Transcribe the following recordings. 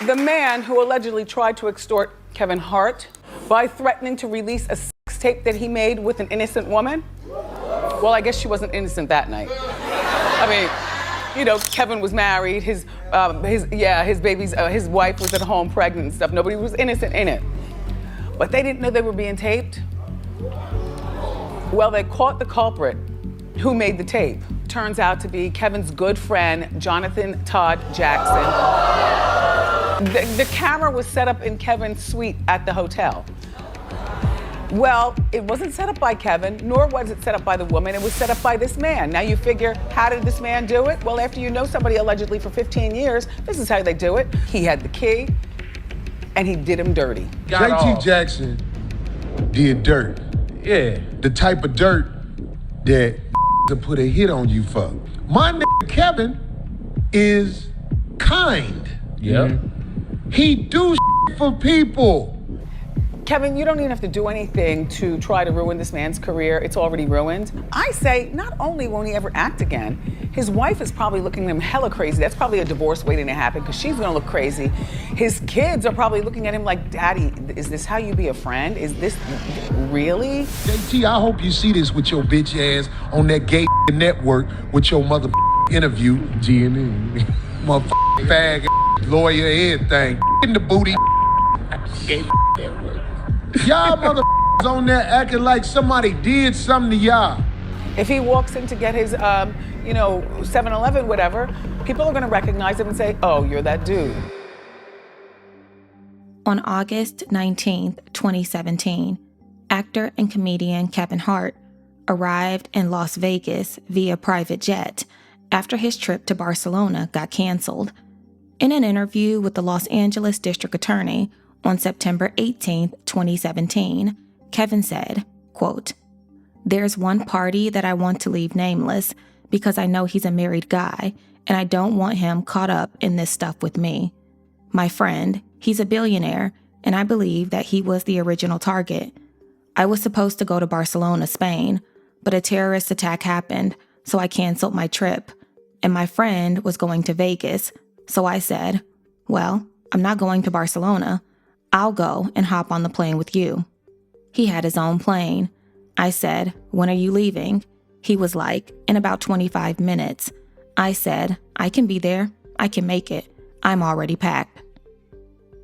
The man who allegedly tried to extort Kevin Hart by threatening to release a sex tape that he made with an innocent woman. Well, I guess she wasn't innocent that night. I mean, you know, Kevin was married, his wife was at home pregnant and stuff. Nobody was innocent in it. But they didn't know they were being taped. Well, they caught the culprit who made the tape. Turns out to be Kevin's good friend, Jonathan Todd Jackson. The camera was set up in Kevin's suite at the hotel. Well, it wasn't set up by Kevin, nor was it set up by the woman. It was set up by this man. Now you figure, how did this man do it? Well, after you know somebody allegedly for 15 years, this is how they do it. He had the key, and he did him dirty. JT Jackson did dirt. Yeah. The type of dirt that to put a hit on you for. My nigga Kevin is kind. Yeah. He do for people. Kevin, you don't even have to do anything to try to ruin this man's career. It's already ruined. I say, not only won't he ever act again, his wife is probably looking at him hella crazy. That's probably a divorce waiting to happen because she's gonna look crazy. His kids are probably looking at him like, Daddy, is this how you be a friend? Is this really? JT, I hope you see this with your bitch ass on that gay network with your mother interview. GNN. Motherfucking fag, lawyer, everything. In the booty. Gay network. Y'all motherfuckers on there acting like somebody did something to y'all. If he walks in to get his, 7-Eleven, whatever, people are gonna recognize him and say, oh, you're that dude. On August 19th, 2017, actor and comedian Kevin Hart arrived in Las Vegas via private jet after his trip to Barcelona got canceled. In an interview with the Los Angeles District Attorney on September 18th, 2017, Kevin said, quote, "There's one party that I want to leave nameless because I know he's a married guy and I don't want him caught up in this stuff with me. My friend, he's a billionaire and I believe that he was the original target. I was supposed to go to Barcelona, Spain, but a terrorist attack happened, so I canceled my trip. And my friend was going to Vegas, so I said, well, I'm not going to Barcelona. I'll go and hop on the plane with you. He had his own plane. I said, when are you leaving? He was like, in about 25 minutes. I said, I can be there. I can make it. I'm already packed."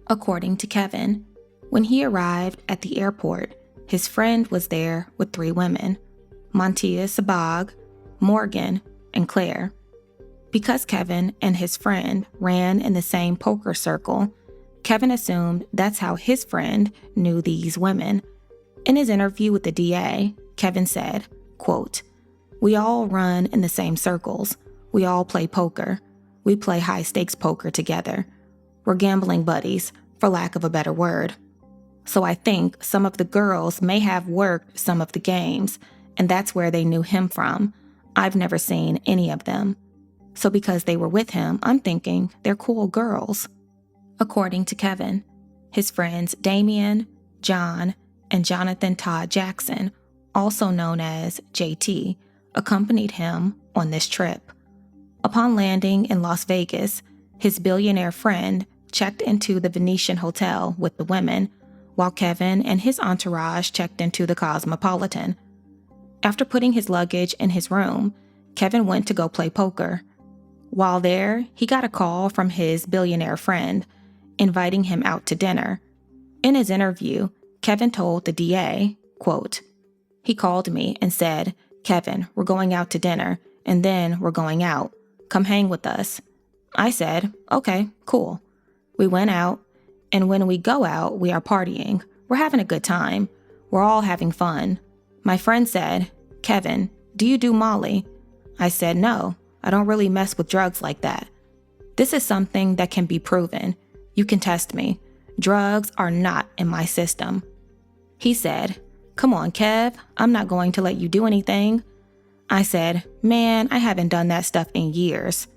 According to Kevin, when he arrived at the airport, his friend was there with 3 women, Montia Sabag, Morgan, and Claire. Because Kevin and his friend ran in the same poker circle, Kevin assumed that's how his friend knew these women. In his interview with the DA, Kevin said, quote, "We all run in the same circles. We all play poker. We play high-stakes poker together. We're gambling buddies, for lack of a better word. So I think some of the girls may have worked some of the games, and that's where they knew him from. I've never seen any of them. So because they were with him, I'm thinking they're cool girls." According to Kevin, his friends Damien, John, and Jonathan Todd Jackson, also known as JT, accompanied him on this trip. Upon landing in Las Vegas, his billionaire friend checked into the Venetian Hotel with the women, while Kevin and his entourage checked into the Cosmopolitan. After putting his luggage in his room, Kevin went to go play poker. While there, he got a call from his billionaire friend, inviting him out to dinner. In his interview, Kevin told the DA, quote, "He called me and said, 'Kevin, we're going out to dinner, and then we're going out. Come hang with us.' I said, 'Okay, cool.' We went out, and when we go out, we are partying. We're having a good time. We're all having fun. My friend said, 'Kevin, do you do Molly?' I said, 'No, I don't really mess with drugs like that. This is something that can be proven. You can test me. Drugs are not in my system.' He said, 'Come on, Kev, I'm not going to let you do anything.' I said, 'Man, I haven't done that stuff in years.'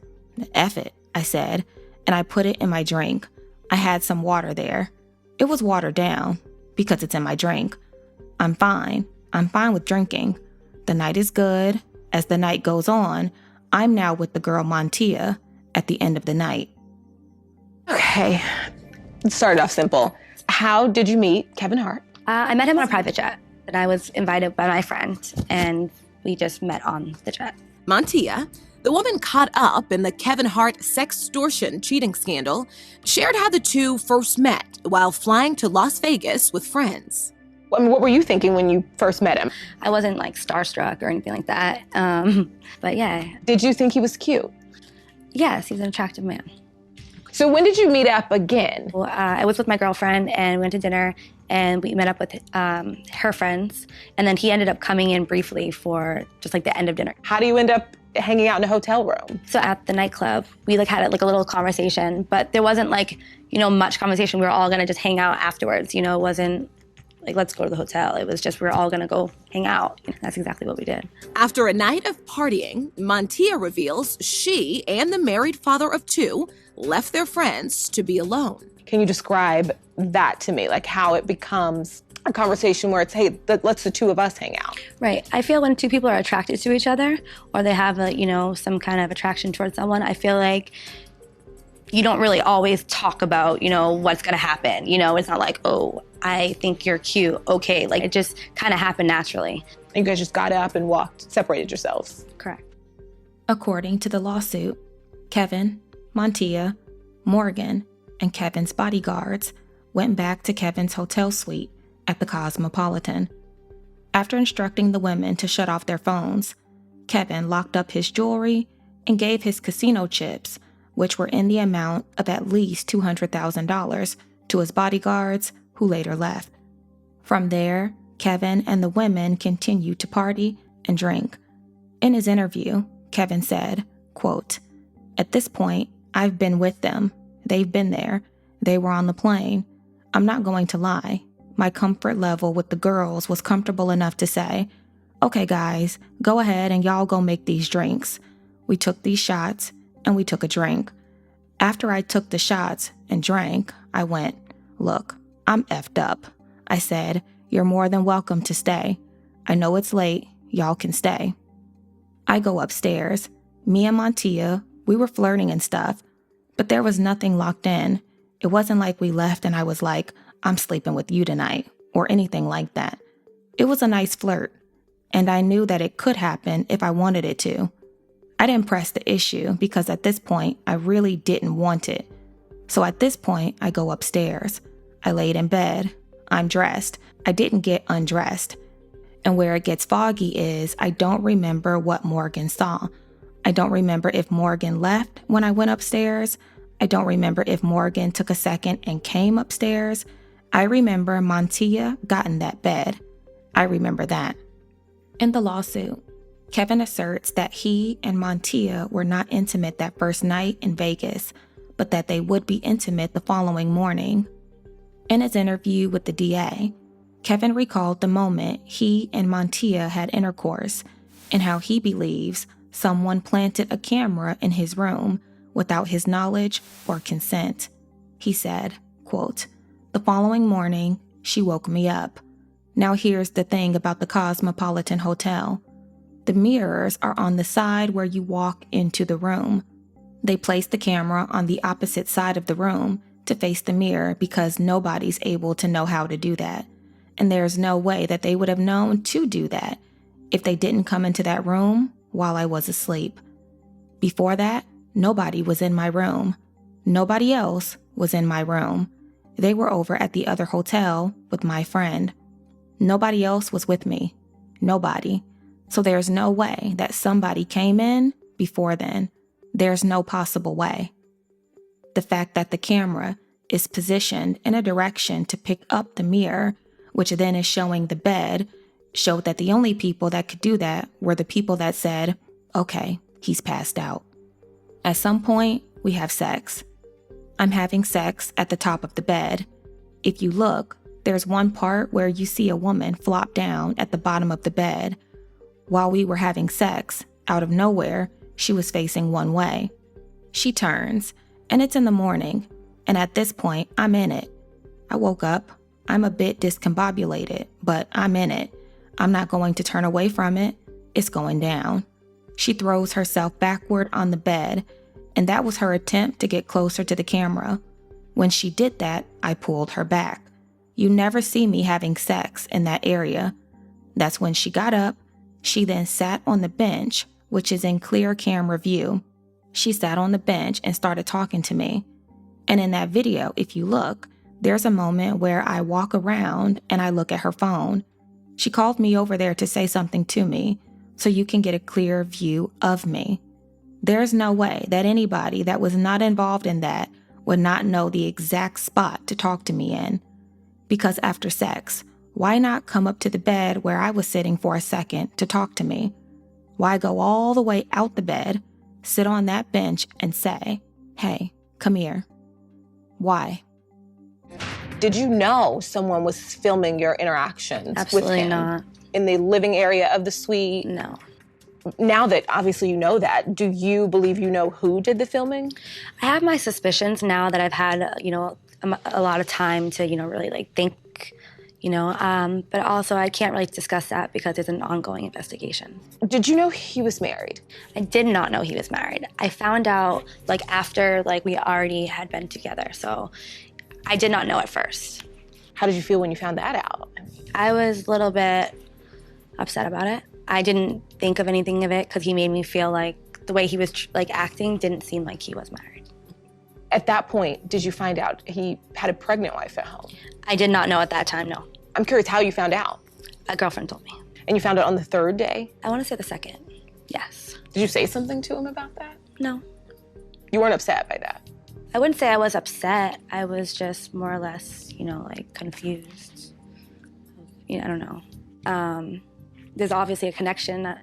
'F it,' I said, and I put it in my drink. I had some water there. It was watered down because it's in my drink. I'm fine. I'm fine with drinking. The night is good. As the night goes on, I'm now with the girl Montia at the end of the night." Okay, let's start off simple. How did you meet Kevin Hart? I met him on a private jet, and I was invited by my friend, and we just met on the jet. Montia, the woman caught up in the Kevin Hart Sextortion cheating scandal, shared how the two first met while flying to Las Vegas with friends. I mean, what were you thinking when you first met him? I wasn't like starstruck or anything like that, but yeah. Did you think he was cute? Yes, he's an attractive man. So when did you meet up again? Well, I was with my girlfriend, and we went to dinner, and we met up with her friends, and then he ended up coming in briefly for just like the end of dinner. How do you end up hanging out in a hotel room? So at the nightclub, we like had like a little conversation, but there wasn't like, much conversation. We were all gonna just hang out afterwards. It wasn't like, let's go to the hotel. It was just, we were all gonna go hang out. That's exactly what we did. After a night of partying, Montia reveals she and the married father of two left their friends to be alone. Can you describe that to me? Like how it becomes a conversation where it's, hey, let's the two of us hang out. Right. I feel when two people are attracted to each other, or they have some kind of attraction towards someone, I feel like you don't really always talk about, what's gonna happen. It's not like, oh, I think you're cute, okay. Like it just kind of happened naturally. You guys just got up and walked, separated yourselves. Correct. According to the lawsuit, Kevin, Montia, Morgan, and Kevin's bodyguards went back to Kevin's hotel suite at the Cosmopolitan. After instructing the women to shut off their phones, Kevin locked up his jewelry and gave his casino chips, which were in the amount of at least $200,000, to his bodyguards, who later left. From there, Kevin and the women continued to party and drink. In his interview, Kevin said, quote, "At this point, I've been with them. They've been there. They were on the plane. I'm not going to lie. My comfort level with the girls was comfortable enough to say, okay, guys, go ahead and y'all go make these drinks. We took these shots and we took a drink. After I took the shots and drank, I went, look, I'm effed up. I said, you're more than welcome to stay. I know it's late. Y'all can stay. I go upstairs. Me and Montia, we were flirting and stuff, but there was nothing locked in. It wasn't like we left and I was like, I'm sleeping with you tonight, or anything like that. It was a nice flirt, and I knew that it could happen if I wanted it to. I didn't press the issue because at this point, I really didn't want it. So at this point, I go upstairs. I laid in bed. I'm dressed. I didn't get undressed. And where it gets foggy is I don't remember what Morgan saw. I don't remember if Morgan left when I went upstairs. I don't remember if Morgan took a second and came upstairs. I remember Montia got in that bed. I remember that. In the lawsuit, Kevin asserts that he and Montia were not intimate that first night in Vegas, but that they would be intimate the following morning. In his interview with the DA, Kevin recalled the moment he and Montia had intercourse and how he believes someone planted a camera in his room without his knowledge or consent. He said, quote, "The following morning, she woke me up. Now here's the thing about the Cosmopolitan Hotel. The mirrors are on the side where you walk into the room. They placed the camera on the opposite side of the room to face the mirror because nobody's able to know how to do that. And there's no way that they would have known to do that if they didn't come into that room while I was asleep. Before that, nobody was in my room. Nobody else was in my room. They were over at the other hotel with my friend. Nobody else was with me. Nobody. So there's no way that somebody came in before then. There's no possible way. The fact that the camera is positioned in a direction to pick up the mirror, which then is showing the bed, showed that the only people that could do that were the people that said, okay, he's passed out. At some point, we have sex. I'm having sex at the top of the bed. If you look, there's one part where you see a woman flop down at the bottom of the bed. While we were having sex, out of nowhere, she was facing one way. She turns, and it's in the morning, and at this point, I'm in it. I woke up. I'm a bit discombobulated, but I'm in it. I'm not going to turn away from it. It's going down. She throws herself backward on the bed, and that was her attempt to get closer to the camera. When she did that, I pulled her back. You never see me having sex in that area. That's when she got up. She then sat on the bench, which is in clear camera view. She sat on the bench and started talking to me. And in that video, if you look, there's a moment where I walk around and I look at her phone. She called me over there to say something to me, so you can get a clear view of me. There's no way that anybody that was not involved in that would not know the exact spot to talk to me in. Because after sex, why not come up to the bed where I was sitting for a second to talk to me? Why go all the way out the bed, sit on that bench and say, hey, come here? Why? Did you know someone was filming your interactions Absolutely with him? not. In the living area of the suite? No. Now that obviously you know that, do you believe you know who did the filming? I have my suspicions now that I've had, a lot of time to, really like think, but also I can't really discuss that because there's an ongoing investigation. Did you know he was married? I did not know he was married. I found out after we already had been together, so I did not know at first. How did you feel when you found that out? I was a little bit upset about it. I didn't think of anything of it because he made me feel like the way he was acting didn't seem like he was married. At that point, did you find out he had a pregnant wife at home? I did not know at that time, no. I'm curious how you found out. A girlfriend told me. And you found out on the third day? I want to say the second, yes. Did you say something to him about that? No. You weren't upset by that? I wouldn't say I was upset. I was just more or less, confused. I don't know. There's obviously a connection.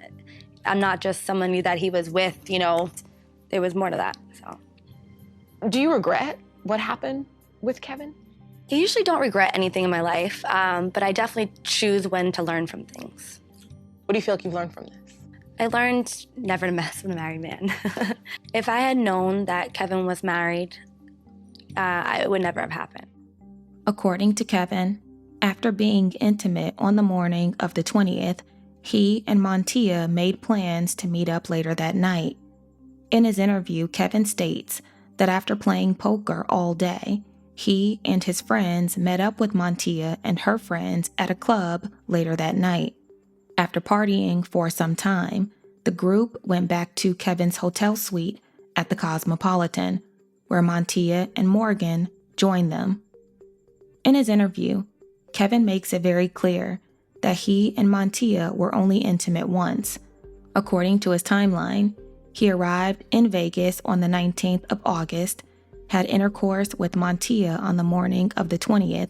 I'm not just someone that he was with, there was more to that, so. Do you regret what happened with Kevin? I usually don't regret anything in my life, but I definitely choose when to learn from things. What do you feel like you've learned from this? I learned never to mess with a married man. If I had known that Kevin was married, it would never have happened. According to Kevin, after being intimate on the morning of the 20th, he and Montia made plans to meet up later that night. In his interview, Kevin states that after playing poker all day, he and his friends met up with Montia and her friends at a club later that night. After partying for some time, the group went back to Kevin's hotel suite at the Cosmopolitan, where Montia and Morgan joined them. In his interview, Kevin makes it very clear that he and Montia were only intimate once. According to his timeline, he arrived in Vegas on the 19th of August, had intercourse with Montia on the morning of the 20th,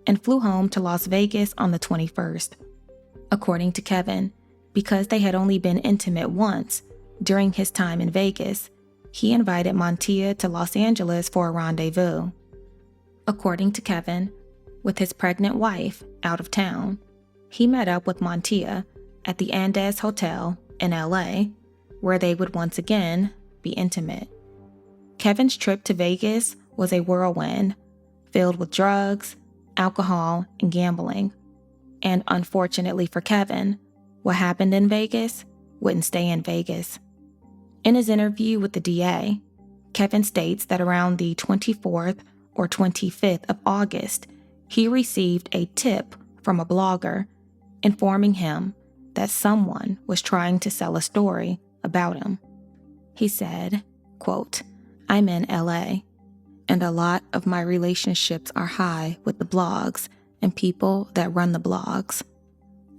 and flew home to Las Vegas on the 21st. According to Kevin, because they had only been intimate once during his time in Vegas, he invited Montia to Los Angeles for a rendezvous. According to Kevin, with his pregnant wife out of town, he met up with Montia at the Andes Hotel in LA, where they would once again be intimate. Kevin's trip to Vegas was a whirlwind, filled with drugs, alcohol, and gambling. And unfortunately for Kevin, what happened in Vegas wouldn't stay in Vegas. In his interview with the DA, Kevin states that around the 24th or 25th of August, he received a tip from a blogger informing him that someone was trying to sell a story about him. He said, quote, "I'm in LA, and a lot of my relationships are high with the blogs and people that run the blogs.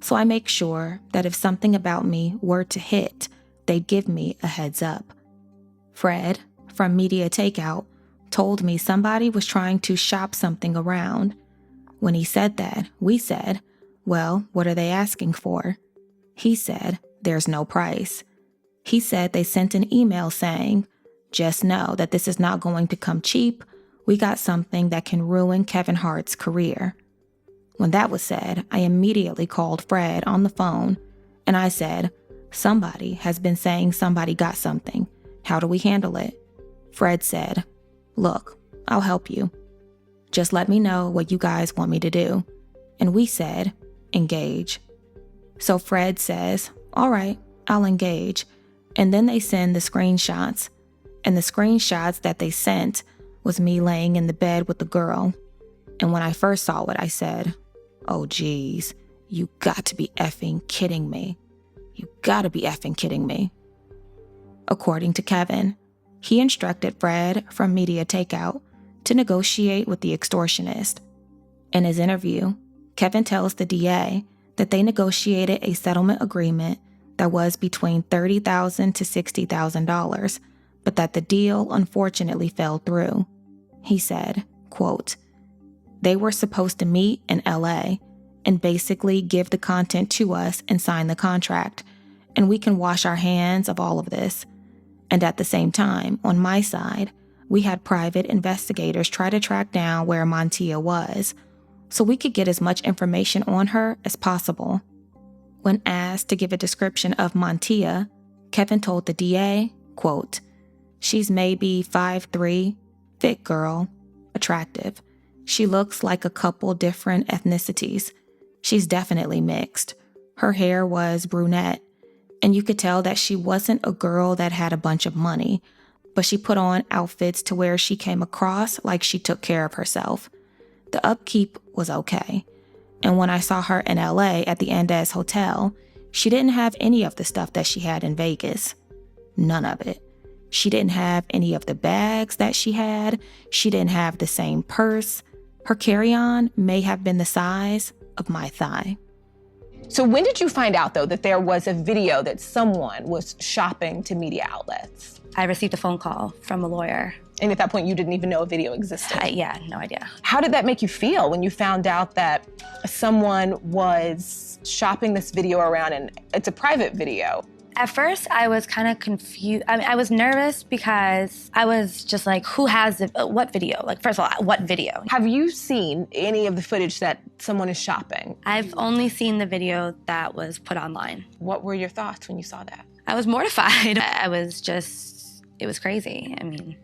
So I make sure that if something about me were to hit, they'd give me a heads up. Fred, from Media Takeout, told me somebody was trying to shop something around. When he said that, we said, well, what are they asking for? He said, there's no price. He said they sent an email saying, just know that this is not going to come cheap. We got something that can ruin Kevin Hart's career. When that was said, I immediately called Fred on the phone, and I said, somebody has been saying somebody got something. How do we handle it? Fred said, look, I'll help you. Just let me know what you guys want me to do. And we said, engage. So Fred says, all right, I'll engage. And then they send the screenshots. And the screenshots that they sent was me laying in the bed with the girl. And when I first saw it, I said, oh geez, you got to be effing kidding me. You gotta be effing kidding me. According to Kevin, he instructed Fred from Media Takeout to negotiate with the extortionist. In his interview, Kevin tells the DA that they negotiated a settlement agreement that was between $30,000 to $60,000, but that the deal unfortunately fell through. He said, quote, they were supposed to meet in LA and basically give the content to us and sign the contract, and we can wash our hands of all of this. And at the same time, on my side, we had private investigators try to track down where Montia was, so we could get as much information on her as possible. When asked to give a description of Montia, Kevin told the DA, quote, she's maybe 5'3", thick girl, attractive. She looks like a couple different ethnicities. She's definitely mixed. Her hair was brunette, and you could tell that she wasn't a girl that had a bunch of money, but she put on outfits to where she came across like she took care of herself. The upkeep was okay. And when I saw her in LA at the Andes Hotel, she didn't have any of the stuff that she had in Vegas. None of it. She didn't have any of the bags that she had. She didn't have the same purse. Her carry-on may have been the size of my thigh. So when did you find out, though, that there was a video that someone was shopping to media outlets? I received a phone call from a lawyer. And at that point, you didn't even know a video existed? Yeah, no idea. How did that make you feel when you found out that someone was shopping this video around, and it's a private video? At first, I was kind of confused. I mean, I was nervous because I was just like, who has it? What video? Like, first of all, what video? Have you seen any of the footage that someone is shopping? I've only seen the video that was put online. What were your thoughts when you saw that? I was mortified. It was crazy. I mean,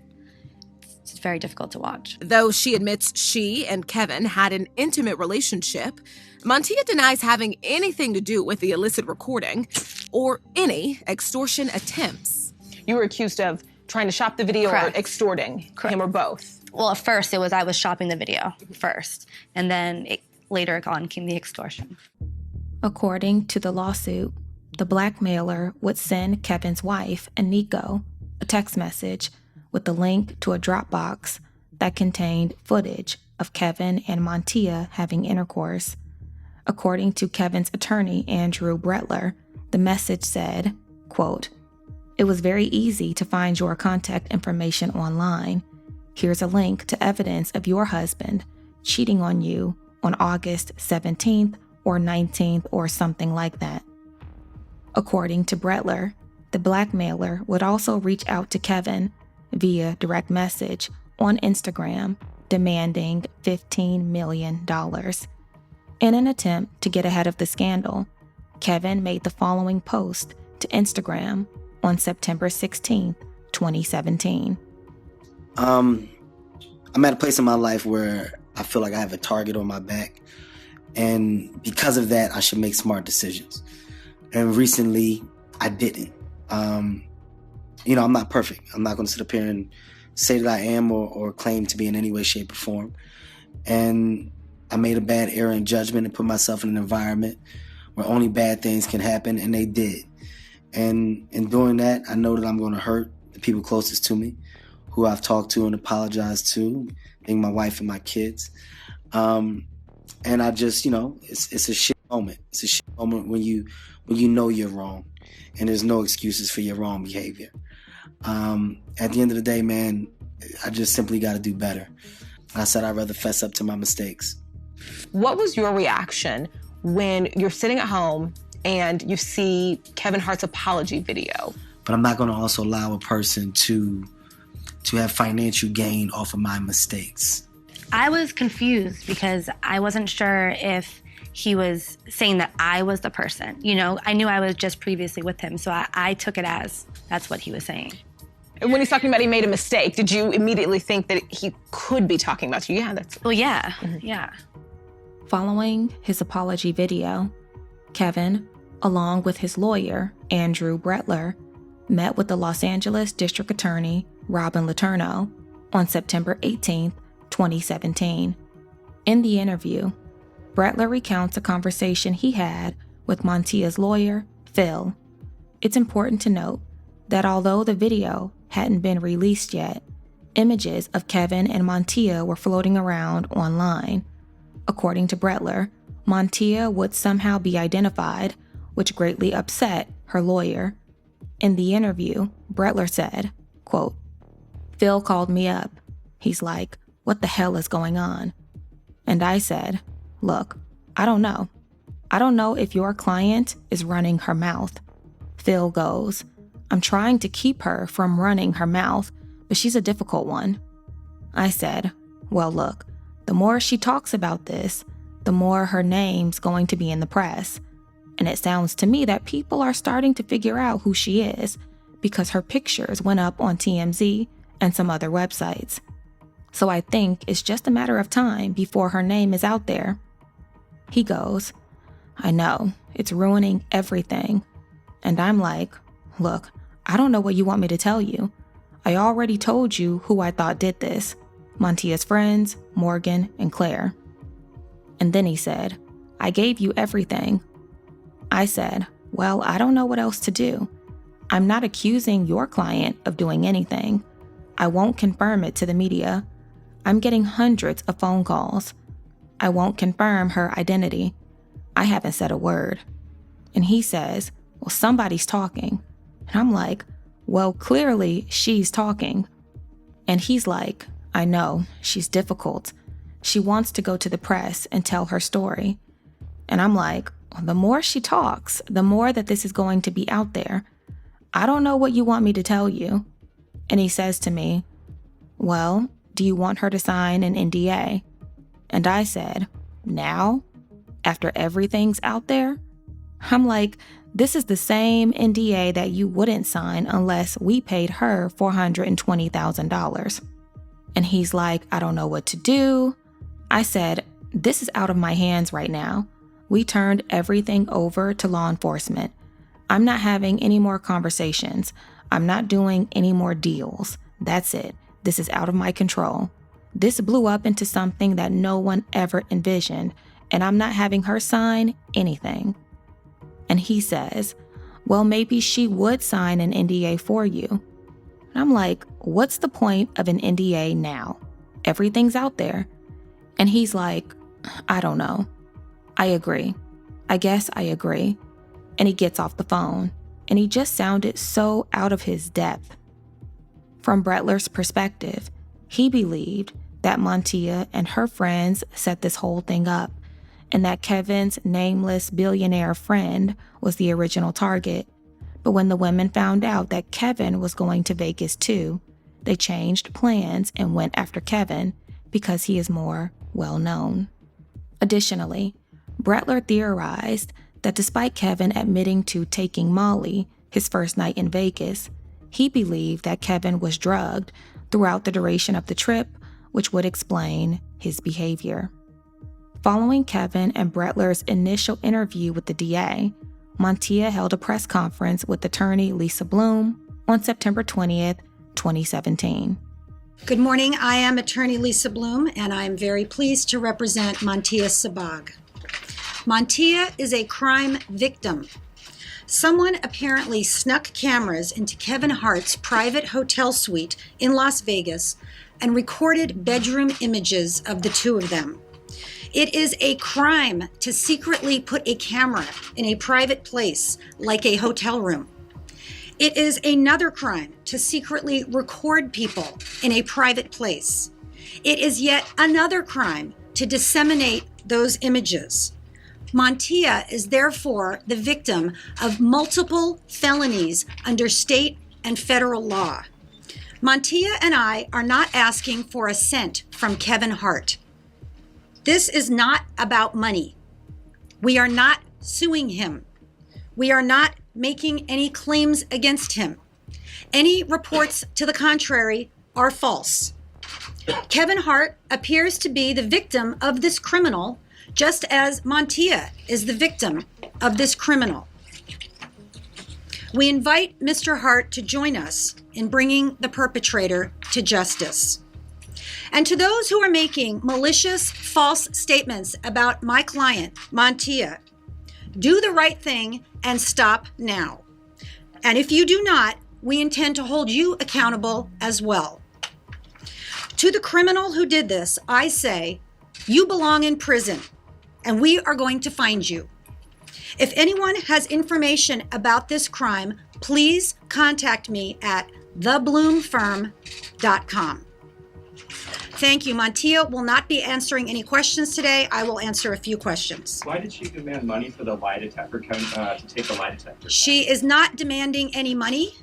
it's very difficult to watch. Though she admits she and Kevin had an intimate relationship, Montia denies having anything to do with the illicit recording or any extortion attempts. You were accused of trying to shop the video Correct. or extorting him, or both? Well, at first I was shopping the video first, and then later on came the extortion. According to the lawsuit, the blackmailer would send Kevin's wife and Nico a text message with a link to a Dropbox that contained footage of Kevin and Montia having intercourse. According to Kevin's attorney, Andrew Bretler, the message said, quote, it was very easy to find your contact information online. Here's a link to evidence of your husband cheating on you on August 17th or 19th or something like that. According to Bretler, the blackmailer would also reach out to Kevin via direct message on Instagram demanding $15 million. In an attempt to get ahead of the scandal, Kevin made the following post to Instagram on September 16th, 2017. I'm at a place in my life where I feel like I have a target on my back, and because of that, I should make smart decisions. And recently, I didn't. I'm not perfect. I'm not going to sit up here and say that I am or claim to be in any way, shape, or form. And I made a bad error in judgment and put myself in an environment where only bad things can happen, and they did. And in doing that, I know that I'm going to hurt the people closest to me, who I've talked to and apologized to, being my wife and my kids. And I just, it's a shit moment. It's a shit moment when you know you're wrong, and there's no excuses for your wrong behavior. At the end of the day, man, I just simply got to do better. I said I'd rather fess up to my mistakes. What was your reaction when you're sitting at home and you see Kevin Hart's apology video? But I'm not going to also allow a person to have financial gain off of my mistakes. I was confused because I wasn't sure if he was saying that I was the person. I knew I was just previously with him, so I took it as that's what he was saying. And when he's talking about he made a mistake, did you immediately think that he could be talking about you? Yeah, that's... Well, yeah, yeah. Following his apology video, Kevin, along with his lawyer, Andrew Bretler, met with the Los Angeles District Attorney, Robin Letourneau, on September 18, 2017. In the interview, Brettler recounts a conversation he had with Montia's lawyer, Phil. It's important to note that although the video hadn't been released yet, images of Kevin and Montia were floating around online. According to Brettler, Montia would somehow be identified, which greatly upset her lawyer. In the interview, Brettler said, quote, "Phil called me up. He's like, 'What the hell is going on?' And I said, 'Look, I don't know. I don't know if your client is running her mouth.' Phil goes, 'I'm trying to keep her from running her mouth, but she's a difficult one.' I said, 'Well, look, the more she talks about this, the more her name's going to be in the press. And it sounds to me that people are starting to figure out who she is because her pictures went up on TMZ and some other websites. So I think it's just a matter of time before her name is out there.' He goes, 'I know, it's ruining everything.' And I'm like, 'Look, I don't know what you want me to tell you. I already told you who I thought did this. Montia's friends, Morgan and Claire.' And then he said, 'I gave you everything.' I said, 'Well, I don't know what else to do. I'm not accusing your client of doing anything. I won't confirm it to the media. I'm getting hundreds of phone calls. I won't confirm her identity. I haven't said a word.' And he says, 'Well, somebody's talking.' And I'm like, 'Well, clearly she's talking.' And he's like, 'I know, she's difficult. She wants to go to the press and tell her story.' And I'm like, well, the more she talks, the more that this is going to be out there. I don't know what you want me to tell you.' And he says to me, 'Well, do you want her to sign an NDA?' And I said, 'Now? After everything's out there?' I'm like, this is the same NDA that you wouldn't sign unless we paid her $420,000. And he's like, 'I don't know what to do.' I said, 'This is out of my hands right now. We turned everything over to law enforcement. I'm not having any more conversations. I'm not doing any more deals. That's it. This is out of my control. This blew up into something that no one ever envisioned, and I'm not having her sign anything.' And he says, 'Well, maybe she would sign an NDA for you.' And I'm like, what's the point of an NDA now? Everything's out there. And he's like, 'I don't know. I agree. I guess I agree.' And he gets off the phone, and he just sounded so out of his depth. From Brettler's perspective, he believed that Montia and her friends set this whole thing up, and that Kevin's nameless billionaire friend was the original target. But when the women found out that Kevin was going to Vegas too, they changed plans and went after Kevin because he is more well-known. Additionally, Brettler theorized that despite Kevin admitting to taking Molly his first night in Vegas, he believed that Kevin was drugged throughout the duration of the trip, which would explain his behavior. Following Kevin and Brettler's initial interview with the DA, Montia held a press conference with attorney Lisa Bloom on September 20th, 2017. Good morning. I am attorney Lisa Bloom, and I'm very pleased to represent Montia Sabag. Montia is a crime victim. Someone apparently snuck cameras into Kevin Hart's private hotel suite in Las Vegas and recorded bedroom images of the two of them. It is a crime to secretly put a camera in a private place like a hotel room. It is another crime to secretly record people in a private place. It is yet another crime to disseminate those images. Montia is therefore the victim of multiple felonies under state and federal law. Montia and I are not asking for a cent from Kevin Hart. This is not about money. We are not suing him. We are not making any claims against him. Any reports to the contrary are false. Kevin Hart appears to be the victim of this criminal, just as Montia is the victim of this criminal. We invite Mr. Hart to join us in bringing the perpetrator to justice. And to those who are making malicious, false statements about my client, Montia, do the right thing and stop now. And if you do not, we intend to hold you accountable as well. To the criminal who did this, I say, you belong in prison, and we are going to find you. If anyone has information about this crime, please contact me at thebloomfirm.com. Thank you. Montia will not be answering any questions today. I will answer a few questions. Why did she demand money for the lie detector to take the lie detector? She is not demanding any money.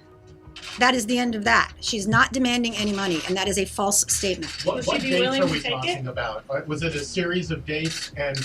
That is the end of that. She's not demanding any money, and that is a false statement. What dates are we talking about? Was it a series of dates and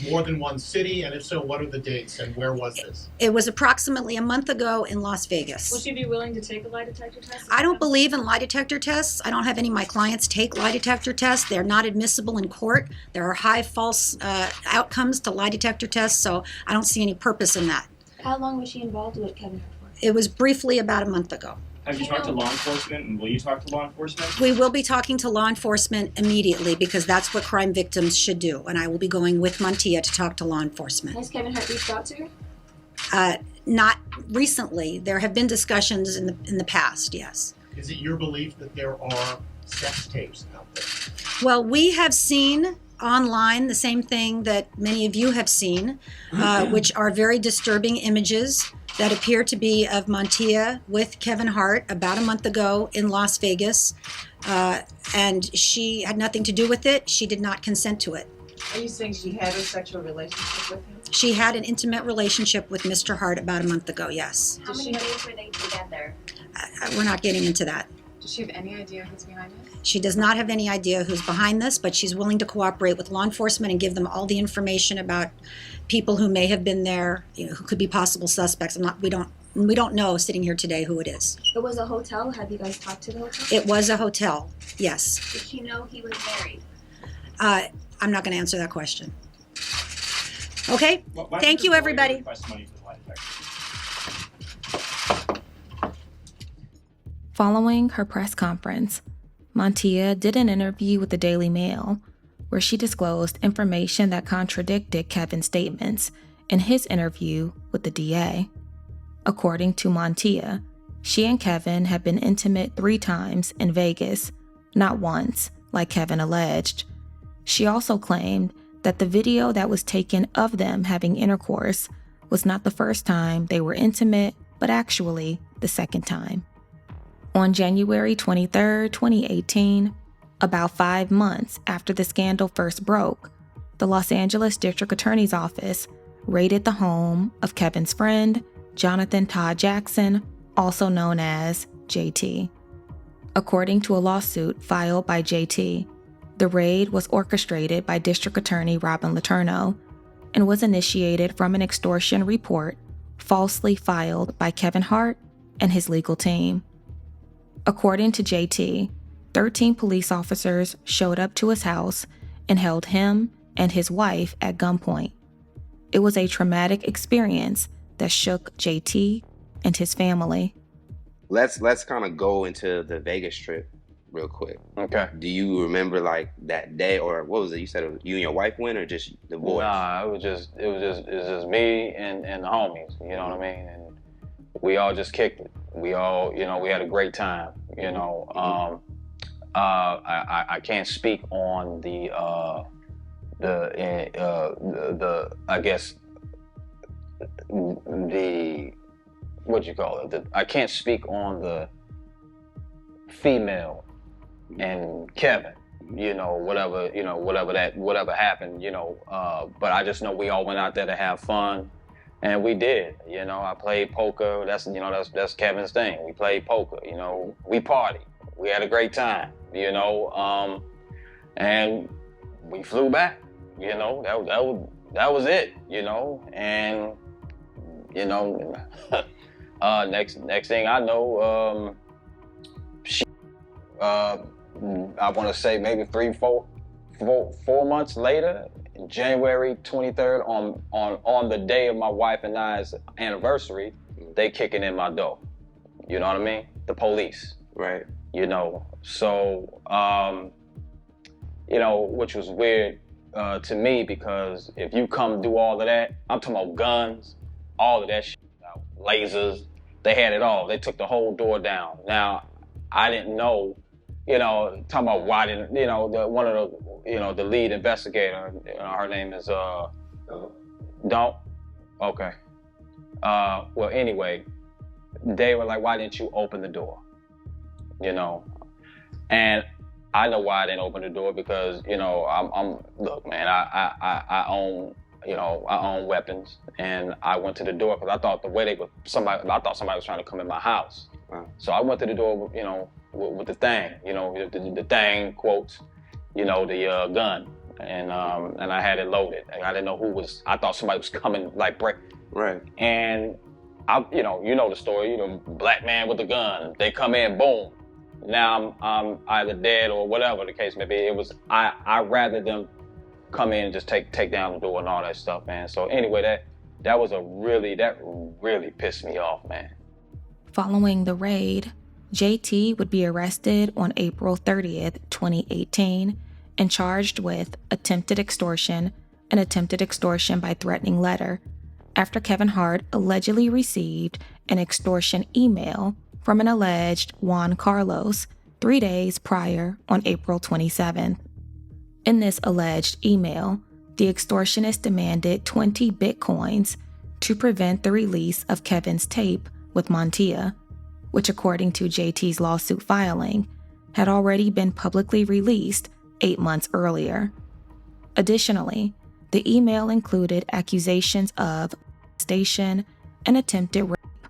more than one city? And if so, what are the dates and where was this? It was approximately a month ago in Las Vegas. Will she be willing to take a lie detector test? I don't believe in lie detector tests. I don't have any of my clients take lie detector tests. They're not admissible in court. There are high false outcomes to lie detector tests, so I don't see any purpose in that. How long was she involved with Kevin Hart for? It was briefly about a month ago. Have you talked to law enforcement, and will you talk to law enforcement? We will be talking to law enforcement immediately because that's what crime victims should do, and I will be going with Montia to talk to law enforcement. Has Kevin Hart reached out to her? Not recently. There have been discussions in the past, yes. Is it your belief that there are sex tapes out there? Well, we have seen online the same thing that many of you have seen, which are very disturbing images that appear to be of Montia with Kevin Hart about a month ago in Las Vegas. And she had nothing to do with it. She did not consent to it. Are you saying she had a sexual relationship with him? She had an intimate relationship with Mr. Hart about a month ago, yes. How many days were they together? We're not getting into that. Does she have any idea who's behind this? She does not have any idea who's behind this, but she's willing to cooperate with law enforcement and give them all the information about people who may have been there, you know, who could be possible suspects. We don't know sitting here today who it is. It was a hotel? Have you guys talked to the hotel? It was a hotel, yes. Did she know he was married? I'm not going to answer that question. Okay? Thank you, everybody. Following her press conference, Montia did an interview with the Daily Mail where she disclosed information that contradicted Kevin's statements in his interview with the DA. According to Montia, she and Kevin had been intimate 3 times in Vegas, not once, like Kevin alleged. She also claimed that the video that was taken of them having intercourse was not the first time they were intimate, but actually the second time. On January 23, 2018, about 5 months after the scandal first broke, the Los Angeles District Attorney's Office raided the home of Kevin's friend, Jonathan Todd Jackson, also known as JT. According to a lawsuit filed by JT, the raid was orchestrated by District Attorney Robin Letourneau and was initiated from an extortion report falsely filed by Kevin Hart and his legal team. According to JT, 13 police officers showed up to his house and held him and his wife at gunpoint. It was a traumatic experience that shook JT and his family. Let's kind of go into the Vegas trip real quick. Okay. Do you remember like that day, or what was it? You said it was you and your wife went, or just the boys? Nah, it was just me and the homies. You know what I mean? And we all just kicked it. We all, we had a great time. I can't speak on the I guess the what you call it. I can't speak on the female and Kevin. Whatever happened. But I just know we all went out there to have fun. And we did, I played poker. That's Kevin's thing. We played poker, we partied. We had a great time, and we flew back, that was it, and, next thing I know, I want to say maybe 4 months later, January 23rd, on the day of my wife and I's anniversary, they kicking in my door. You know what I mean? The police. Right. So you know, which was weird to me because if you come do all of that, I'm talking about guns, all of that shit, lasers, they had it all. They took the whole door down. Now, I didn't know, you know, talking about why didn't, you know, one of the, you know, the lead investigator, you know, her name is, Don't? Okay. Well, anyway, they were like, why didn't you open the door? You know? And I know why I didn't open the door because, you know, look, man, I own, you know, I own weapons, and I went to the door because I thought the way I thought somebody was trying to come in my house. Wow. So I went to the door, you know, with the thing, you know, the thing, quotes, you know, the gun, and I had it loaded, and I didn't know who was. I thought somebody was coming, like break. Right. And you know the story, you know, black man with a gun. They come in, boom. Now I'm either dead or whatever the case may be. It was I rather them come in and just take down the door and all that stuff, man. So anyway, that really pissed me off, man. Following the raid, JT would be arrested on April 30th, 2018, and charged with attempted extortion and attempted extortion by threatening letter after Kevin Hart allegedly received an extortion email from an alleged Juan Carlos 3 days prior on April 27th. In this alleged email, the extortionist demanded 20 bitcoins to prevent the release of Kevin's tape with Montia, which according to JT's lawsuit filing, had already been publicly released 8 months earlier. Additionally, the email included accusations of molestation and attempted rape.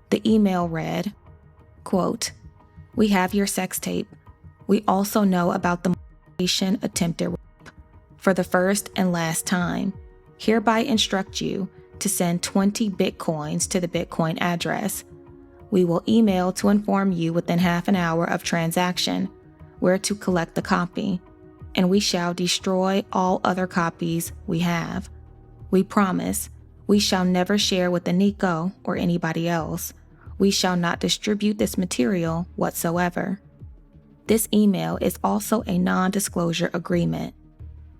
The email read, quote, "We have your sex tape. We also know about the molestation attempted rape. For the first and last time, hereby instruct you to send 20 bitcoins to the Bitcoin address. We will email to inform you within half an hour of transaction where to collect the copy, and we shall destroy all other copies we have. We promise we shall never share with the Nico or anybody else. We shall not distribute this material whatsoever. This email is also a non-disclosure agreement.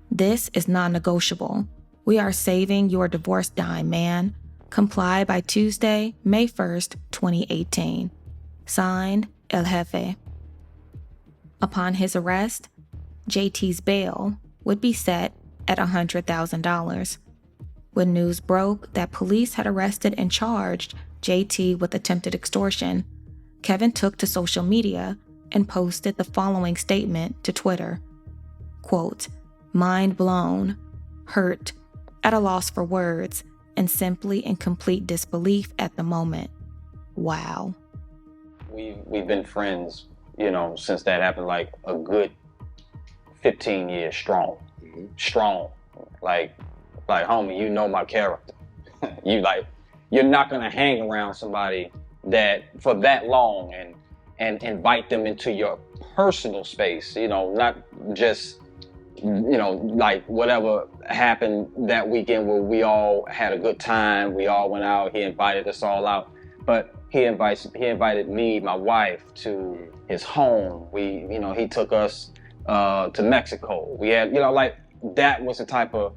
This is non-negotiable. We are saving your divorce dime, man. Comply by Tuesday, May 1st, 2018. Signed, El Jefe." Upon his arrest, JT's bail would be set at $100,000. When news broke that police had arrested and charged JT with attempted extortion, Kevin took to social media and posted the following statement to Twitter. Quote, "Mind blown, hurt, at a loss for words, and simply in complete disbelief at the moment. Wow." We've been friends, you know, since that happened, like a good 15 years strong. Mm-hmm. Strong. Like, homie, you know my character. You're not gonna hang around somebody that for that long and invite them into your personal space, you know, not just, you know, like whatever happened that weekend where we all had a good time, we all went out, he invited us all out, but he invited me, my wife, to his home. He took us to Mexico. We had, you know, like that was the type of,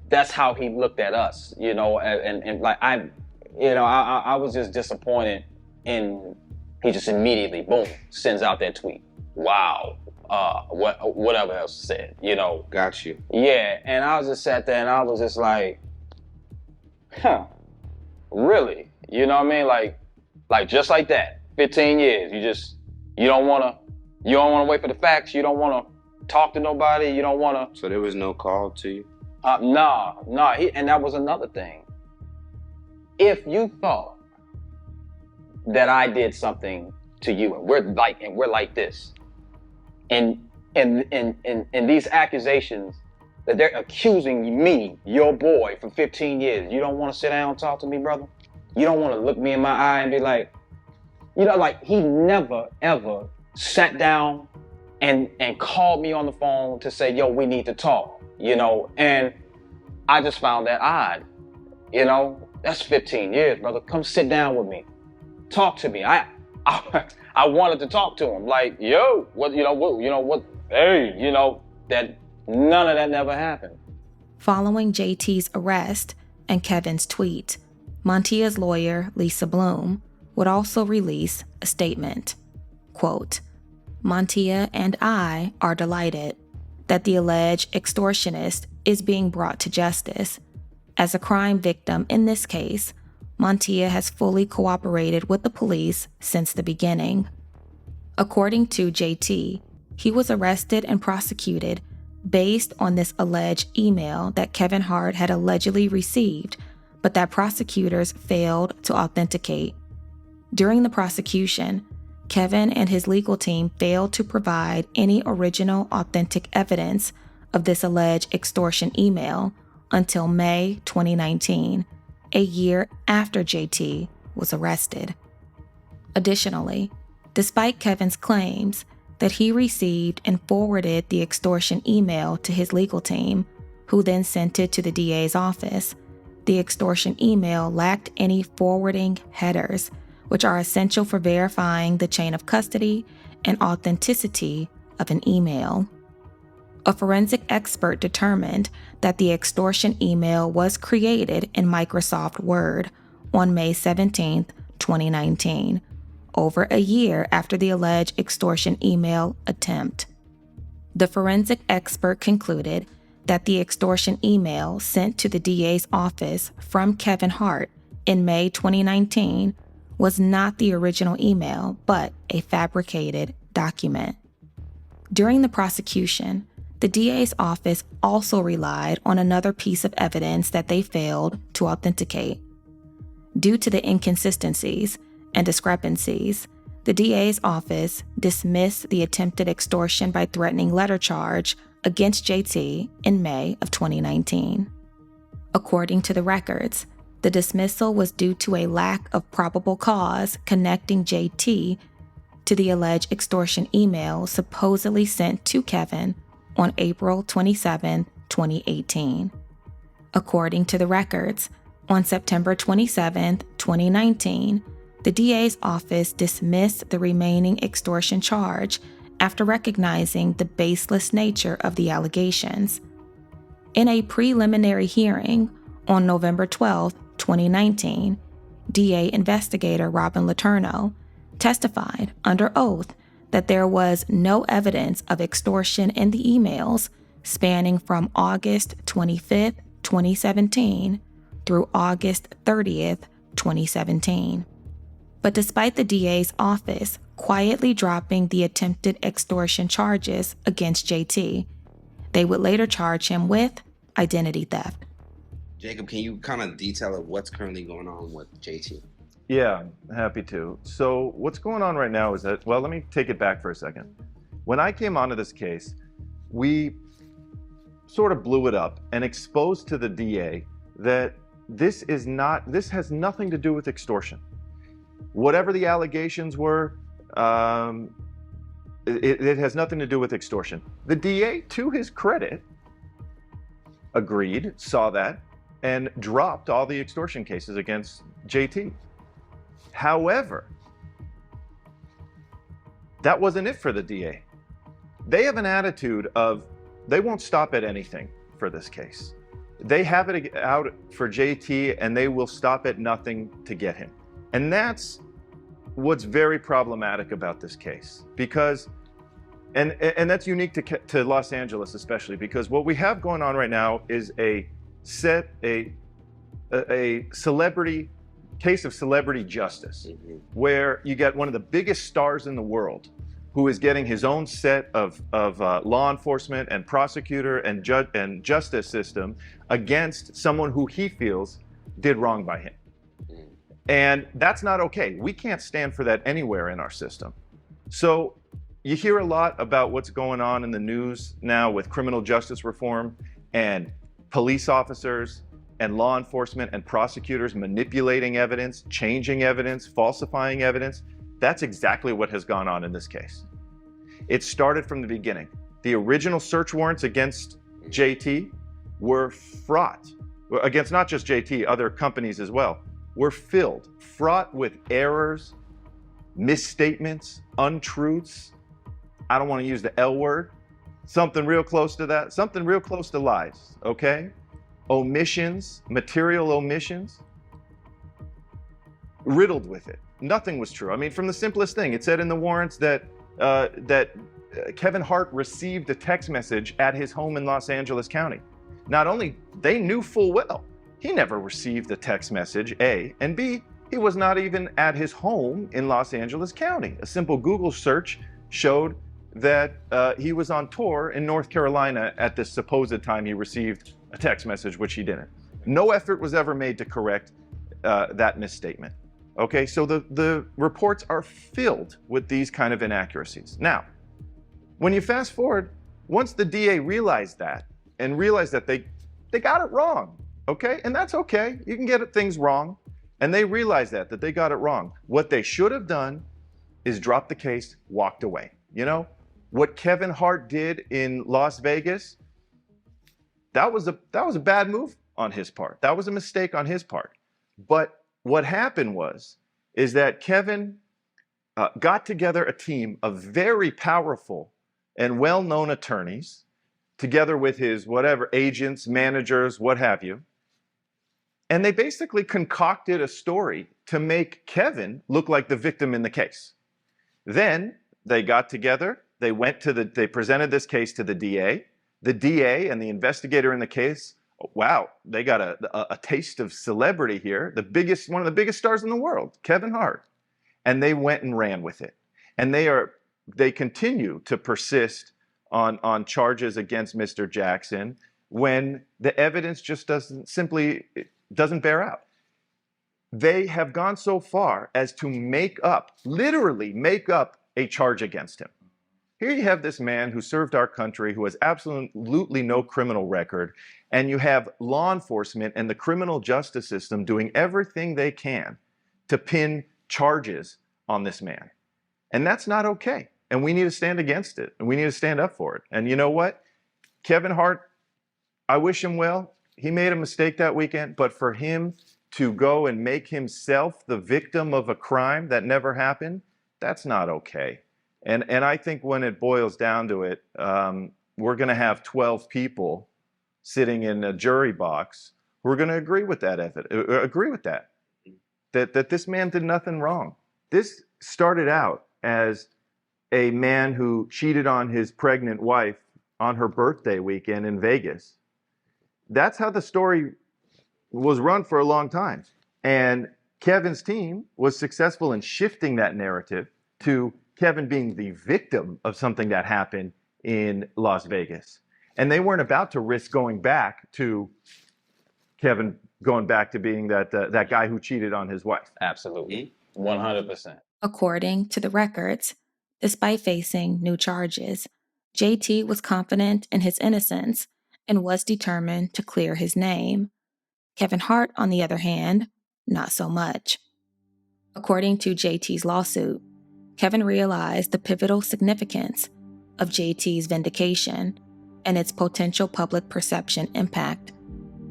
that's how he looked at us, you know, and like I was just disappointed in, he just immediately, boom, sends out that tweet. Wow. Whatever else said, you know. Got you. Yeah, and I was just sat there and I was just like, really? You know what I mean? Like just like that, 15 years, you don't wanna wait for the facts, you don't wanna talk to nobody, you don't wanna. So there was no call to you? Nah, and that was another thing. If you thought that I did something to you and we're like this, and these accusations that they're accusing me, your boy, for 15 years, you don't want to sit down and talk to me, brother? You don't want to look me in my eye and be like, you know, like he never ever sat down and called me on the phone to say, yo, we need to talk, you know? And I just found that odd, you know? That's 15 years, brother. Come sit down with me. Talk to me. I wanted to talk to him. Like, yo, what, hey, you know, that none of that never happened. Following JT's arrest and Kevin's tweet, Montia's lawyer, Lisa Bloom, would also release a statement. Quote, Montia and I are delighted that the alleged extortionist is being brought to justice. As a crime victim in this case, Montia has fully cooperated with the police since the beginning. According to JT, he was arrested and prosecuted based on this alleged email that Kevin Hart had allegedly received, but that prosecutors failed to authenticate. During the prosecution, Kevin and his legal team failed to provide any original authentic evidence of this alleged extortion email until May 2019, a year after JT was arrested. Additionally, despite Kevin's claims that he received and forwarded the extortion email to his legal team, who then sent it to the DA's office, the extortion email lacked any forwarding headers, which are essential for verifying the chain of custody and authenticity of an email. A forensic expert determined that the extortion email was created in Microsoft Word on May 17, 2019, over a year after the alleged extortion email attempt. The forensic expert concluded that the extortion email sent to the DA's office from Kevin Hart in May 2019 was not the original email, but a fabricated document. During the prosecution, the DA's office also relied on another piece of evidence that they failed to authenticate. Due to the inconsistencies and discrepancies, the DA's office dismissed the attempted extortion by threatening letter charge against JT in May of 2019. According to the records, the dismissal was due to a lack of probable cause connecting JT to the alleged extortion email supposedly sent to Kevin on April 27, 2018. According to the records, on September 27, 2019, the DA's office dismissed the remaining extortion charge after recognizing the baseless nature of the allegations. In a preliminary hearing on November 12, 2019, DA investigator Robin Letourneau testified under oath that there was no evidence of extortion in the emails spanning from August 25, 2017 through August 30th, 2017. But despite the DA's office quietly dropping the attempted extortion charges against JT, they would later charge him with identity theft. Jacob, can you kind of detail what's currently going on with JT? Yeah, happy to. So what's going on right now is that, well, let me take it back for a second. When I came onto this case, we sort of blew it up and exposed to the DA that this has nothing to do with extortion. Whatever the allegations were, it has nothing to do with extortion. The DA, to his credit, agreed, saw that, and dropped all the extortion cases against JT. However, that wasn't it for the DA. They have an attitude of they won't stop at anything for this case. They have it out for JT and they will stop at nothing to get him. And that's what's very problematic about this case, because, and that's unique to Los Angeles especially, because what we have going on right now is a celebrity case of celebrity justice, where you get one of the biggest stars in the world who is getting his own set of law enforcement and prosecutor and judge and justice system against someone who he feels did wrong by him. And that's not okay. We can't stand for that anywhere in our system. So you hear a lot about what's going on in the news now with criminal justice reform and police officers and law enforcement and prosecutors manipulating evidence, changing evidence, falsifying evidence. That's exactly what has gone on in this case. It started from the beginning. The original search warrants against JT were fraught, against not just JT, other companies as well, were fraught with errors, misstatements, untruths. I don't want to use the L word, Something real close to that, something real close to lies, okay? Omissions, material omissions, riddled with it. Nothing was true. I mean, from the simplest thing, it said in the warrants that Kevin Hart received a text message at his home in Los Angeles County. Not only, they knew full well, he never received a text message, A, and B, he was not even at his home in Los Angeles County. A simple Google search showed that he was on tour in North Carolina at the supposed time he received a text message, which he didn't. No effort was ever made to correct that misstatement. Okay, so the reports are filled with these kind of inaccuracies. Now, when you fast forward, once the DA realized that and realized that they got it wrong, okay, and that's okay, you can get things wrong, and they realized that they got it wrong. What they should have done is dropped the case, walked away. You know, what Kevin Hart did in Las Vegas, that was a bad move on his part. That was a mistake on his part. But what happened is that Kevin got together a team of very powerful and well-known attorneys, together with his whatever agents, managers, what have you, and they basically concocted a story to make Kevin look like the victim in the case. Then they got together, they presented this case to the DA. The DA and the investigator in the case, wow, they got a taste of celebrity here. One of the biggest stars in the world, Kevin Hart. And they went and ran with it. And they continue to persist on charges against Mr. Jackson when the evidence just doesn't bear out. They have gone so far as to literally make up a charge against him. Here you have this man who served our country, who has absolutely no criminal record, and you have law enforcement and the criminal justice system doing everything they can to pin charges on this man. And that's not okay. And we need to stand against it, and we need to stand up for it. And you know what? Kevin Hart, I wish him well. He made a mistake that weekend, but for him to go and make himself the victim of a crime that never happened, that's not okay. And I think when it boils down to it, we're going to have 12 people sitting in a jury box who are going to agree with that that this man did nothing wrong. This started out as a man who cheated on his pregnant wife on her birthday weekend in Vegas. That's how the story was run for a long time. And Kevin's team was successful in shifting that narrative to Kevin being the victim of something that happened in Las Vegas. And they weren't about to risk going back to Kevin going back to being that guy who cheated on his wife. Absolutely. 100%. According to the records, despite facing new charges, JT was confident in his innocence and was determined to clear his name. Kevin Hart, on the other hand, not so much. According to JT's lawsuit, Kevin realized the pivotal significance of JT's vindication and its potential public perception impact.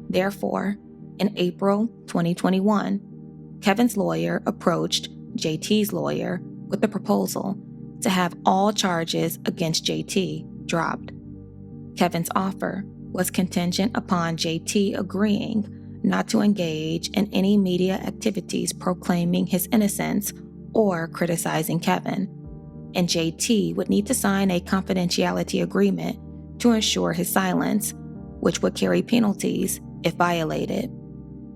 Therefore, in April 2021, Kevin's lawyer approached JT's lawyer with a proposal to have all charges against JT dropped. Kevin's offer was contingent upon JT agreeing not to engage in any media activities proclaiming his innocence or criticizing Kevin, and JT would need to sign a confidentiality agreement to ensure his silence, which would carry penalties if violated.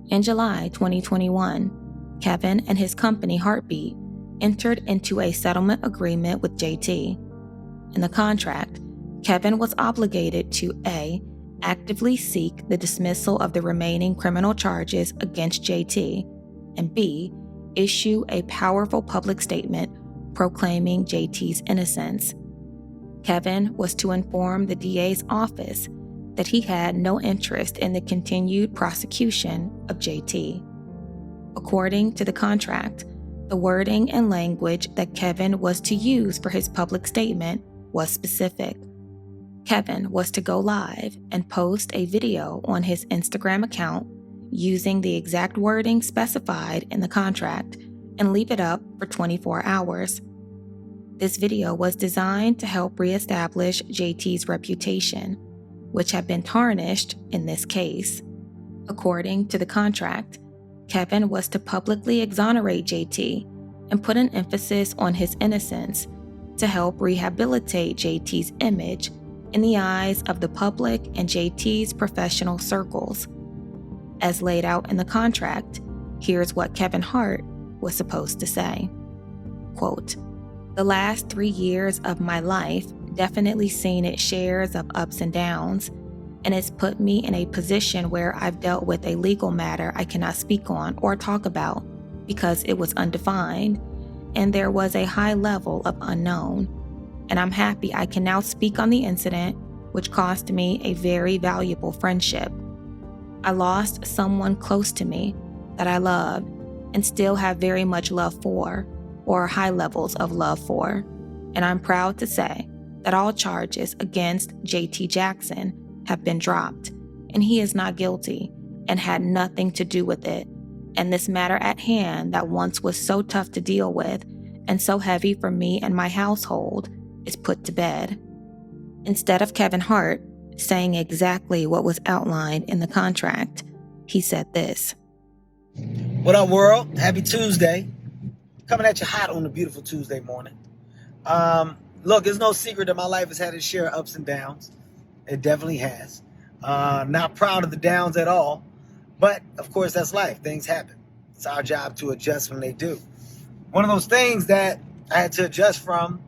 In July 2021, Kevin and his company Heartbeat entered into a settlement agreement with JT. In the contract, Kevin was obligated to A, actively seek the dismissal of the remaining criminal charges against JT, and B, issue a powerful public statement proclaiming JT's innocence. Kevin was to inform the DA's office that he had no interest in the continued prosecution of JT. According to the contract, the wording and language that Kevin was to use for his public statement was specific. Kevin was to go live and post a video on his Instagram account using the exact wording specified in the contract and leave it up for 24 hours. This video was designed to help reestablish JT's reputation, which had been tarnished in this case. According to the contract, Kevin was to publicly exonerate JT and put an emphasis on his innocence to help rehabilitate JT's image in the eyes of the public and JT's professional circles. As laid out in the contract, here's what Kevin Hart was supposed to say. Quote, "The last 3 years of my life definitely seen its shares of ups and downs, and it's put me in a position where I've dealt with a legal matter I cannot speak on or talk about because it was undefined, and there was a high level of unknown. And I'm happy I can now speak on the incident, which cost me a very valuable friendship. I lost someone close to me that I loved and still have very much love for, or high levels of love for. And I'm proud to say that all charges against JT Jackson have been dropped, and he is not guilty and had nothing to do with it. And this matter at hand that once was so tough to deal with and so heavy for me and my household is put to bed." Instead of Kevin Hart saying exactly what was outlined in the contract, he said this. What up, world? Happy Tuesday. Coming at you hot on a beautiful Tuesday morning. Look, it's no secret that my life has had its share of ups and downs. It definitely has. Not proud of the downs at all, but of course that's life. Things happen. It's our job to adjust when they do. One of those things that I had to adjust from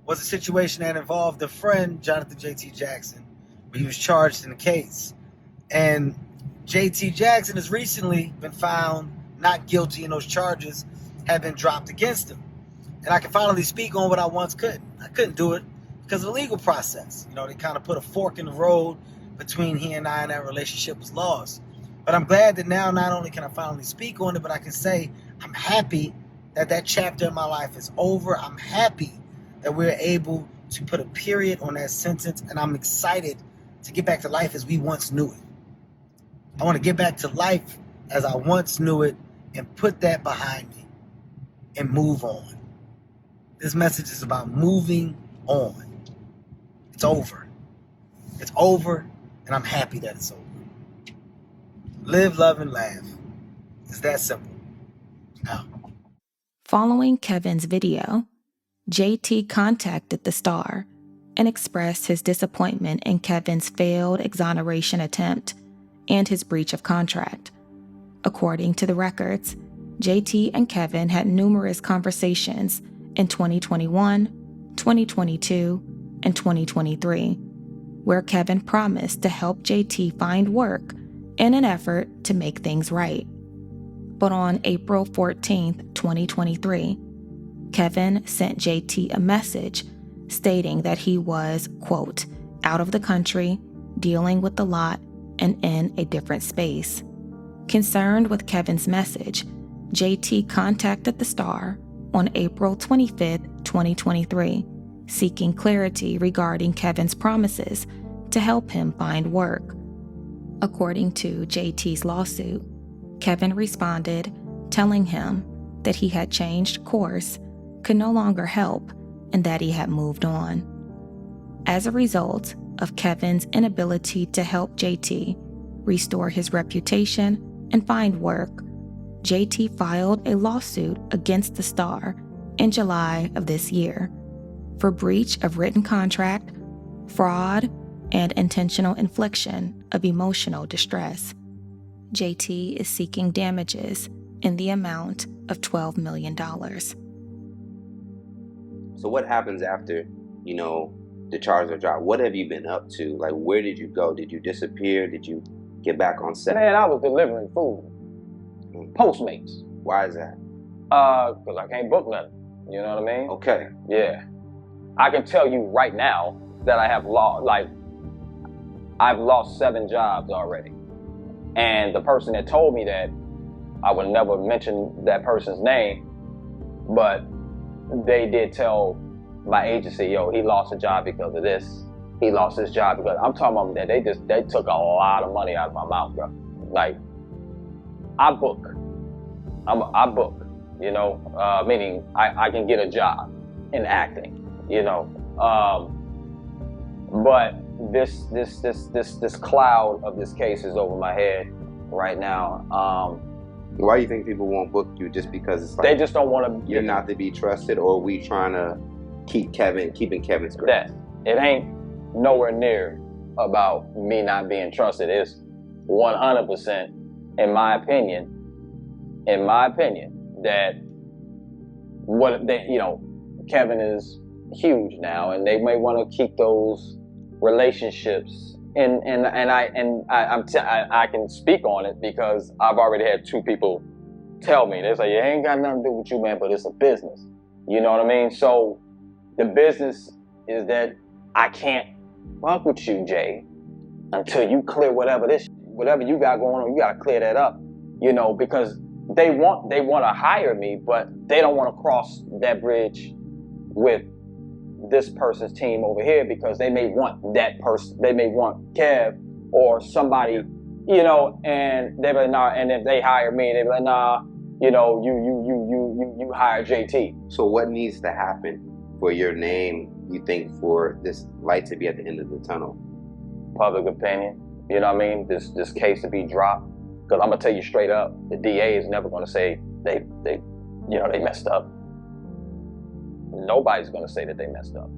was a situation that involved a friend, Jonathan JT Jackson, where he was charged in a case. And JT Jackson has recently been found not guilty, and those charges have been dropped against him. And I can finally speak on what I once couldn't. I couldn't do it because of the legal process. You know, they kind of put a fork in the road between he and I, and that relationship was lost. But I'm glad that now not only can I finally speak on it, but I can say I'm happy that that chapter in my life is over. I'm happy that we're able to put a period on that sentence, and I'm excited to get back to life as we once knew it. I want to get back to life as I once knew it and put that behind me and move on. This message is about moving on. It's over. It's over, and I'm happy that it's over. Live, love, and laugh. It's that simple. Now. Following Kevin's video, JT contacted the star and expressed his disappointment in Kevin's failed exoneration attempt and his breach of contract. According to the records, JT and Kevin had numerous conversations in 2021, 2022, and 2023, where Kevin promised to help JT find work in an effort to make things right. But on April 14th, 2023, Kevin sent JT a message stating that he was, quote, out of the country, dealing with the lot, and in a different space. Concerned with Kevin's message, JT contacted the star on April 25th, 2023, seeking clarity regarding Kevin's promises to help him find work. According to JT's lawsuit, Kevin responded, telling him that he had changed course, could no longer help, and that he had moved on. As a result of Kevin's inability to help JT restore his reputation and find work, JT filed a lawsuit against the star in July of this year for breach of written contract, fraud, and intentional infliction of emotional distress. JT is seeking damages in the amount of $12 million. So what happens after, the charges are dropped? What have you been up to? Like, where did you go? Did you disappear? Did you get back on set? Man, I was delivering food. Postmates. Why is that? Because I can't book nothing. You know what I mean? Okay. Yeah. I can tell you right now that I have I've lost 7 jobs already. And the person that told me that, I would never mention that person's name, but they did tell my agency, he lost a job because of this. He lost his job because, I'm talking about that they took a lot of money out of my mouth, bro. Like, I book. I book, meaning I can get a job in acting. you know. But this cloud of this case is over my head right now. Why do you think people won't book you? Just because it's like they just don't want to. You're not to be trusted, or are we trying to keeping Kevin's grace? It ain't nowhere near about me not being trusted. It's 100%, in my opinion, that Kevin is huge now, and they may want to keep those relationships. And I can speak on it because I've already had 2 people tell me. They say, it ain't got nothing to do with you, man, but it's a business. You know what I mean? So the business is that I can't fuck with you, Jay, until you clear whatever you got going on. You got to clear that up, because they want to hire me, but they don't want to cross that bridge with this person's team over here, because they may want that person, they may want Kev or somebody, and they be like, nah, and if they hire me, they be like, nah, you hire JT. So what needs to happen for your name, you think, for this light to be at the end of the tunnel? Public opinion, you know what I mean? This case to be dropped, because I'm gonna tell you straight up, the DA is never gonna say they messed up. Nobody's gonna say that they messed up.